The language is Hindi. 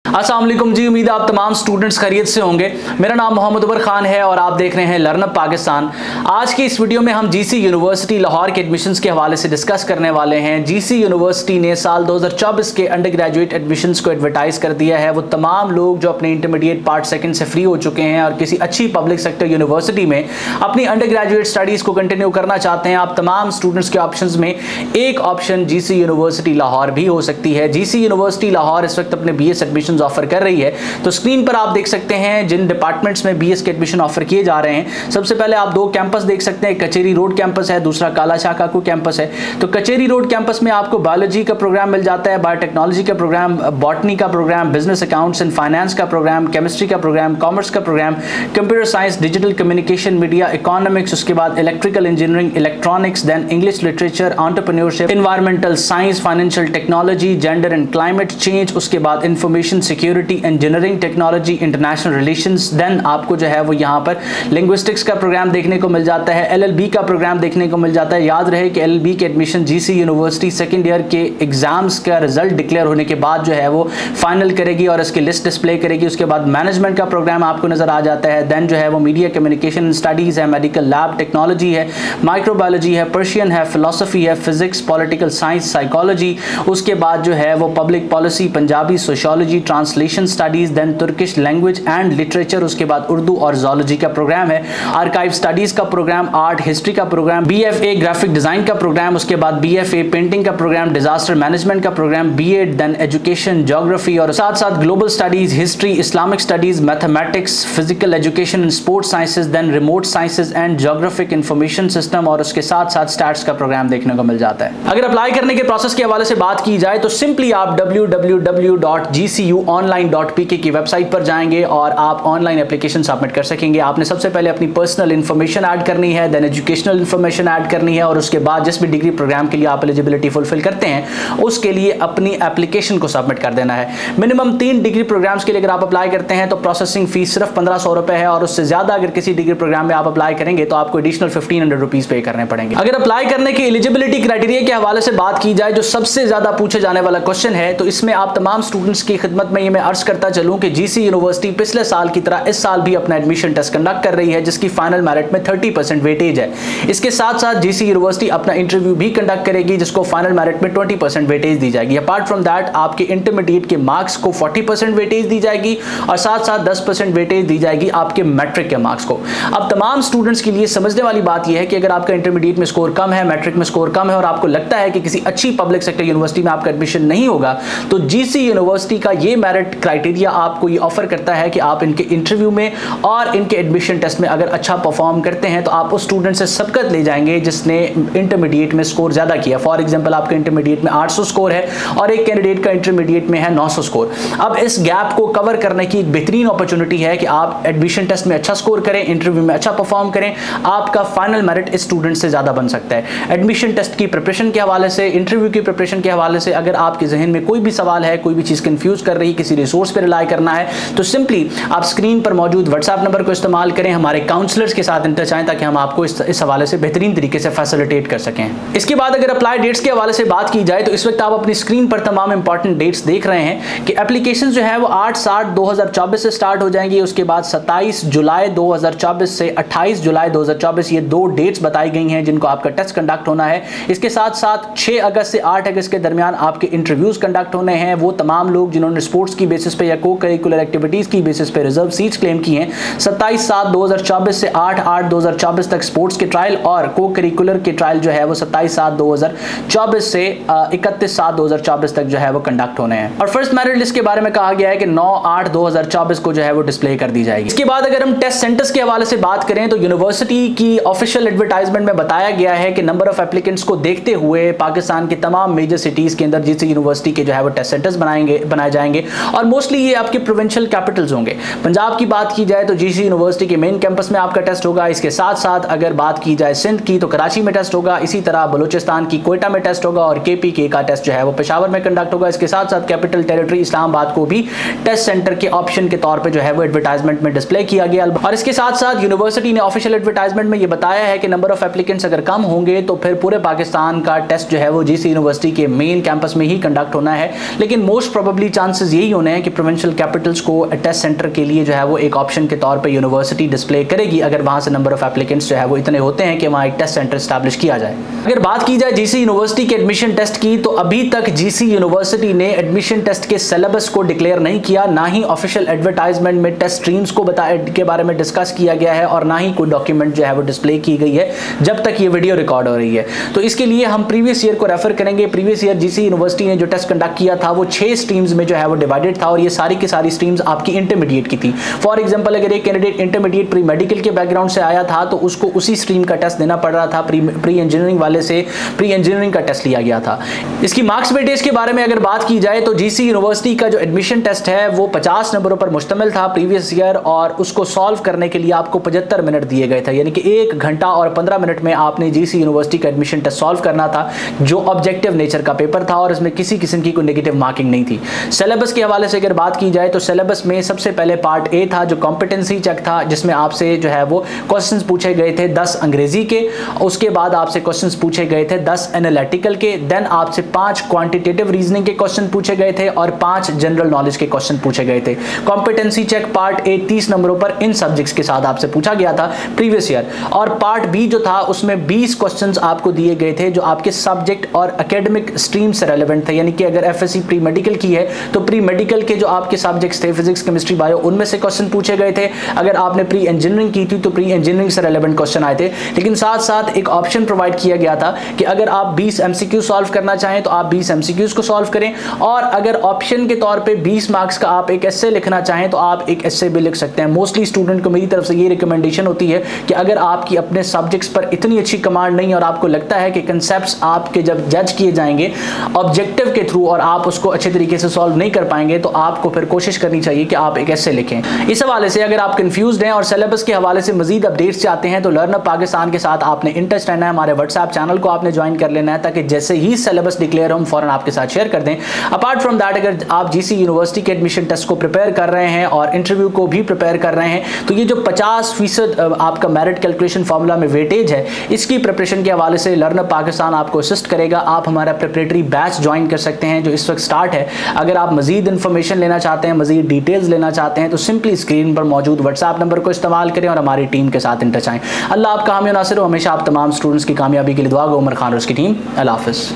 अस्सलाम वालेकुम जी, उम्मीद है आप तमाम स्टूडेंट्स खैरियत से होंगे। मेरा नाम मोहम्मद उमर खान है और आप देख रहे हैं लर्न अप पाकिस्तान। आज की इस वीडियो में हम जीसी यूनिवर्सिटी लाहौर के एडमिशन्स के हवाले से डिस्कस करने वाले हैं। जीसी यूनिवर्सिटी ने साल 2024 के अंडर ग्रेजुएट एडमिशन्स को एडवर्टाइज कर दिया है। वो तमाम लोग जो अपने इंटरमीडिएट पार्ट सेकंड से फ्री हो चुके हैं और किसी अच्छी पब्लिक सेक्टर यूनिवर्सिटी में अपनी अंडर ग्रेजुएट स्टडीज़ को कंटिन्यू करना चाहते हैं, आप तमाम स्टूडेंट्स के ऑप्शंस में एक ऑप्शन जीसी यूनिवर्सिटी लाहौर भी हो सकती है। जीसी यूनिवर्सिटी लाहौर इस वक्त अपने बीएस एडमिशन्स ऑफर कर रही है। तो स्क्रीन पर आप देख सकते हैं जिन डिपार्टमेंट्स में बीएस के एडमिशन ऑफर किए जा रहे हैं। सबसे पहले आप दो कैंपस देख सकते हैं, कचेरी रोड कैंपस है, दूसरा काला शाह काकू कैंपस है। तो कचेरी रोड कैंपस में आपको बायोलॉजी का प्रोग्राम मिल जाता है, बायोटेक्नोलॉजी का प्रोग्राम, बॉटनी का program, business accounts and finance का प्रोग्राम, केमिस्ट्री का प्रोग्राम, कॉमर्स का program, computer science, digital communication, media, economics, उसके बाद electrical engineering, electronics, then English literature, entrepreneurship, environmental science, financial technology, gender and climate change, उसके बाद information security, engineering technology, international relations. Then आपको जो है वो यहाँ पर लिंग्विस्टिक्स का प्रोग्राम देखने को मिल जाता है, एलएलबी का प्रोग्राम देखने को मिल जाता है। याद रहे कि एलएलबी के admission GC university second year के एग्जाम्स का रिजल्ट डिक्लेयर होने के बाद जो है वो फाइनल करेगी और इसकी लिस्ट डिस्प्ले करेगी। उसके बाद मैनेजमेंट का प्रोग्राम आपको नजर आ जाता है। देन जो है वो मीडिया कम्युनिकेशन स्टडीज है, मेडिकल लैब टेक्नोलॉजी है, माइक्रोबायोलॉजी है, पर्शियन है, फिलोसफी है, फिजिक्स, पॉलिटिकल साइंस, साइकोलॉजी। उसके बाद जो है वो public policy, Punjabi, sociology, translation studies, then Turkish language and literature, उसके बाद उर्दू और ज़ूलॉजी का प्रोग्राम है, आर्काइव स्टडीज का प्रोग्राम, आर्ट हिस्ट्री का प्रोग्राम, बीएफए ग्राफिक डिजाइन का प्रोग्राम, उसके बाद बीएफए पेंटिंग का प्रोग्राम, डिजास्टर मैनेजमेंट का program, BEd, then education, geography और साथ साथ global studies, history, Islamic studies, mathematics, physical education and sports sciences, then remote sciences and geographic information system और उसके साथ साथ स्टैट्स का प्रोग्राम देखने को मिल जाता है। अगर अप्लाई करने के प्रोसेस के हवाले से बात की जाए तो सिंपली आप www.gcuonline.pk की वेबसाइट पर जाएंगे और आप ऑनलाइन एप्लीकेशन सबमिट कर सकेंगे। आपने सबसे पहले अपनी पर्सनल इंफॉर्मेशन ऐड करनी है, देन एजुकेशनल इंफॉर्मेशन ऐड करनी है और उसके बाद जिस भी डिग्री प्रोग्राम के लिए आप एलिजिबिलिटी फुलफिल करते हैं उसके लिए अपनी एप्लीकेशन को सबमिट कर देना है। मिनिमम 3 डिग्री प्रोग्राम्स के लिए अगर आप अप्लाई करते हैं तो प्रोसेसिंग फीस सिर्फ 1500 रुपए है और उससे ज्यादा अगर किसी डिग्री प्रोग्राम में आप अप्लाई करेंगे तो आपको एडिशनल 1500 रुपीज पे करने पड़ेंगे। अगर अप्लाई करने की एलिजिबिलिटी क्राइटेरिया के हवाले से बात की जाए जो सबसे ज्यादा पूछे जाने वाला क्वेश्चन है, तो इसमें आप तमाम स्टूडेंट्स की खिदमत में ये मैं अर्ज करता चलूं कि जीसी यूनिवर्सिटी पिछले साल की तरह इस साल भी अपना एडमिशन टेस्ट कंडक्ट कर रही है जिसकी फाइनल मेरिट में 30% वेटेज है। इसके साथ साथ जीसी यूनिवर्सिटी अपना इंटरव्यू भी कंडक्ट करेगी जिसको फाइनल मेरिट में 20% वेटेज दी जाएगी। अपार्ट फ्रॉम दैट आपके इंटरमीडिएट के मार्क्स को 40% वेटेज दी जाएगी और साथ साथ 10% वेटेज दी जाएगी आपके मैट्रिक के मार्क्स को। अब तमाम स्टूडेंट्स के लिए समझने वाली बात यह है कि अगर आपका इंटरमीडिएट में स्कोर कम है, मैट्रिक में स्कोर कम है और आपको लगता है कि किसी अच्छी पब्लिक सेक्टर यूनिवर्सिटी में आपका एडमिशन नहीं होगा तो जीसी यूनिवर्सिटी का ये मेरिट क्राइटेरिया आपको ये ऑफर करता है कि आप इनके इंटरव्यू में और इनके एडमिशन टेस्ट में अगर अच्छा परफॉर्म करते हैं तो आप उस स्टूडेंट से सबकत ले जाएंगे जिसने इंटरमीडिएट में स्कोर ज्यादा किया। फॉर एग्जांपल आपका इंटरमीडिएट में 800 स्कोर है और एक कैंडिडेट का इंटरमीडिएट में है 900 स्कोर। अब इस गैप को कवर करने की एक बेहतरीन अपॉर्चुनिटी है कि आप एडमिशन टेस्ट में अच्छा स्कोर करें, इंटरव्यू में अच्छा परफॉर्म करें, आपका फाइनल मेरिट इस स्टूडेंट से ज्यादा बन सकता है। एडमिशन टेस्ट की प्रिपरेशन के हवाले से, इंटरव्यू की प्रिपरेशन के हवाले से अगर आपके जहन में कोई भी सवाल है, कोई भी चीज कंफ्यूज कर रही, किसी रिसोर्स पर रिलाई करना है तो सिंपली आप स्क्रीन पर मौजूद व्हाट्सएप नंबर को इस्तेमाल करें, हमारे काउंसलर्स के साथ इंटरच आएं ताकि हम आपको इस हवाले से बेहतरीन तरीके से फैसिलिटेट कर सकें। इसके बाद अगर अप्लाई डेट्स के हवाले से बात की जाए तो इस वक्त आप अपनी स्क्रीन पर तमाम इंपॉर्टेंट डेट्स देख रहे हैं कि एप्लीकेशन जो है वो 8/7/2024 से स्टार्ट हो जाएंगी। उसके बाद 27 जुलाई 2024 से 28 जुलाई 2024 ये 2 डेट्स बताई गई हैं जिनको आपका टेस्ट कंडक्ट होना है। इसके साथ साथ 6 अगस्त से 8 अगस्त के दरमियान आपके इंटरव्यूज कंडक्ट होने हैं। वो तमाम लोग जिन्होंने स्पोर्ट्स की बेसिस पे या को करिकुलर एक्टिविटीज की बेसिस पे रिजर्व सीट्स क्लेम की हैं, 27/7/2024 से 8/8/2024 तक स्पोर्ट्स के ट्रायल और को करिकुलर के ट्रायल जो है वो 27/7/2024 से 31/7/2024 तक जो है वो कंडक्ट होने हैं। और फर्स्ट मेरिट लिस्ट के बारे में कहा गया है कि 9/8/2024 को जो है वो डिस्प्ले कर दी जाएगी। इसके बाद अगर हम टेस्ट सेंटर्स के हवाले से बात करें तो यूनिवर्सिटी की ऑफिशियल एडवर्टाइजमेंट में बताया गया है कि नंबर ऑफ एप्लीकेंट्स को देखते हुए पाकिस्तान के तमाम मेजर सिटीज के अंदर जीसी यूनिवर्सिटी के जो है वो टेस्ट सेंटर्स बनाए जाएंगे और मोस्टली ये आपके प्रोविंशियल कैपिटल्स होंगे। पंजाब की बात की जाए तो जीसी यूनिवर्सिटी के मेन कैंपस में आपका टेस्ट होगा। इसके साथ साथ अगर बात की जाए सिंध की तो कराची में टेस्ट होगा, इसी तरह बलूचिस्तान की कोयटा में टेस्ट होगा और केपीके का टेस्ट जो है वो पेशावर में कंडक्ट होगा। इसके साथ साथ कैपिटल टेरिटरी इस्लामाबाद को भी टेस्ट सेंटर के ऑप्शन के तौर पे जो है वो एडवर्टाइजमेंट में डिस्प्ले किया गया। और इसके साथ साथ यूनिवर्सिटी ने ऑफिशियल एडवर्टाइजमेंट में ये बताया है कि नंबर ऑफ एप्लीकेंट्स अगर कम होंगे तो फिर पूरे पाकिस्तान का टेस्ट जो है वो जीसी यूनिवर्सिटी के मेन कैंपस में ही कंडक्ट होना है। लेकिन मोस्ट प्रोबेबली चांसेस यही होने हैं कि प्रोविंशियल कैपिटल्स को टेस्ट सेंटर के लिए जो है वो एक ऑप्शन के तौर पे यूनिवर्सिटी डिस्प्ले करेगी अगर वहां से नंबर ऑफ एप्लीकेंट्स जो है वो इतने होते हैं कि वहां एक टेस्ट सेंटर एस्टैब्लिश किया जाए। अगर बात की जाए जीसी यूनिवर्सिटी के एडमिशन टेस्ट की, तो अभी तक जीसी यूनिवर्सिटी ने एडमिशन टेस्ट के सिलेबस को डिक्लेयर नहीं किया, ना ही ऑफिशियल एडवर्टाइजमेंट में टेस्ट स्ट्रीम्स को के बारे में डिस्कस किया गया है और ना ही कोई डॉक्यूमेंट जो है वो डिस्प्ले की गई है जब तक ये वीडियो रिकॉर्ड हो रही है। तो इसके लिए हम प्रीवियस ईयर को रेफर करेंगे। प्रीवियस ईयर जीसी यूनिवर्सिटी ने जो टेस्ट कंडक्ट किया था वो 6 स्ट्रीम्स में जो है वो डिवाइडेड था और ये सारी की सारी स्ट्रीम्स आपकी इंटरमीडिएट की थी। फॉर एग्जांपल अगर एक कैंडिडेट इंटरमीडिएट प्री मेडिकल के बैकग्राउंड से आया था तो उसको उसी स्ट्रीम का टेस्ट देना पड़ रहा था। प्री इंजीनियरिंग वाले से प्री इंजीनियरिंग का टेस्ट लिया गया था। इसकी मार्क्स वेटेज के बारे में अगर बात की जाए तो जीसी यूनिवर्सिटी का जो एडमिशन टेस्ट है वो 50 नंबरों पर मुश्तमिल था प्रीवियस ईयर, और उसको सॉल्व करने के लिए आपको 75 मिनट दिए गए थे, यानी कि 1 घंटा और 15 मिनट में आपने जीसी यूनिवर्सिटी का एडमिशन टेस्ट सॉल्व करना था, जो ऑब्जेक्टिव नेचर का पेपर था और इसमें किसी किस्म की कोई नेगेटिव मार्किंग नहीं थी। सिलेबस के हवाले से अगर बात की जाए तो सिलेबस में सबसे पहले पार्ट ए था जो कॉम्पिटेंसी चेक था, जिसमें आपसे जो है वो क्वेश्चंस पूछे गए थे 10 अंग्रेजी के, उसके बाद आपसे क्वेश्चंस पूछे गए थे 10 एनालिटिकल के, देन आपसे 5 क्वांटिटेटिव रीजनिंग के क्वेश्चन पूछे गए थे और 5 जनरल नॉलेज के क्वेश्चन पूछे गए थे। कॉम्पिटेंसी चेक पार्ट ए 30 नंबरों पर इन सब्जेक्ट्स के साथ आपसे पूछा गया था प्रीवियस ईयर, और पार्ट बी जो था उसमें 20 क्वेश्चंस आपको दिए गए थे जो आपके सब्जेक्ट और एकेडमिक स्ट्रीम से रेलेवेंट थे, यानी कि अगर एफएससी प्री मेडिकल की है तो प्री मेडिकल के जो आपके सब्जेक्ट्स थे फिजिक्स केमिस्ट्री बायो उनमें से क्वेश्चन पूछे गए थे। अगर आपने प्री इंजीनियरिंग की थी तो प्री इंजीनियरिंग से रेलेवेंट क्वेश्चन आए थे, लेकिन साथ साथ एक ऑप्शन प्रोवाइड किया गया था कि अगर आप 20 एमसीक्यू सॉल्व करना चाहें तो आप 20 एमसीक्यूज को सॉल्व करें, और अगर ऑप्शन के तौर पे 20 मार्क्स का आप एक एस्से लिखना चाहें तो आप एक एस्से भी लिख सकते हैं। मोस्टली स्टूडेंट को मेरी तरफ से ये रिकमेंडेशन होती है कि अगर आपकी अपने सब्जेक्ट्स पर इतनी अच्छी कमांड नहीं और आपको लगता है कि कंसेप्ट्स आपके जब जज किए जाएंगे ऑब्जेक्टिव के थ्रू और आप उसको अच्छे तरीके से सॉल्व नहीं कर पाएंगे, तो आपको फिर कोशिश करनी चाहिए कि आप एक एस्से लिखें। इस हवाले से अगर आप कंफ्यूज्ड हैं और सिलेबस के हवाले से मजीद अपडेट्स चाहते हैं तो लर्नअप पाकिस्तान के साथ आपने इन टच रहना है। हमारे व्हाट्सएप चैनल को आपने ज्वाइन कर लेना है ताकि जैसे ही सिलेबस डिक्लेयर हम फौरन आपके साथ शेयर कर दें। अपार्ट फ्रॉम दैट, अगर आप जीसी यूनिवर्सिटी के एडमिशन टेस्ट को प्रिपेयर कर रहे हैं और इंटरव्यू को भी प्रिपेयर कर रहे हैं तो ये जो 50% आपका मेरिट कैलकुलेशन फार्मूला में वेटेज है, इसकी प्रिपरेशन के हवाले से लर्नअप पाकिस्तान आपको असिस्ट करेगा। आप हमारा प्रिपरेटरी बैच ज्वाइन कर सकते हैं जो इस वक्त स्टार्ट है। अगर आप मजीद इंफॉर्मेशन लेना चाहते हैं, मजीद डिटेल्स लेना चाहते हैं तो सिंपली स्क्रीन पर मौजूद व्हाट्सएप नंबर को इस्तेमाल करें और हमारी टीम के साथ इन टच आएं। अल्लाह आपका हामी नासिर हो। हमेशा आप तमाम स्टूडेंट्स की कामयाबी के लिए दुआ गो। उमर खान और उसकी टीम। अल्लाह हाफिज़।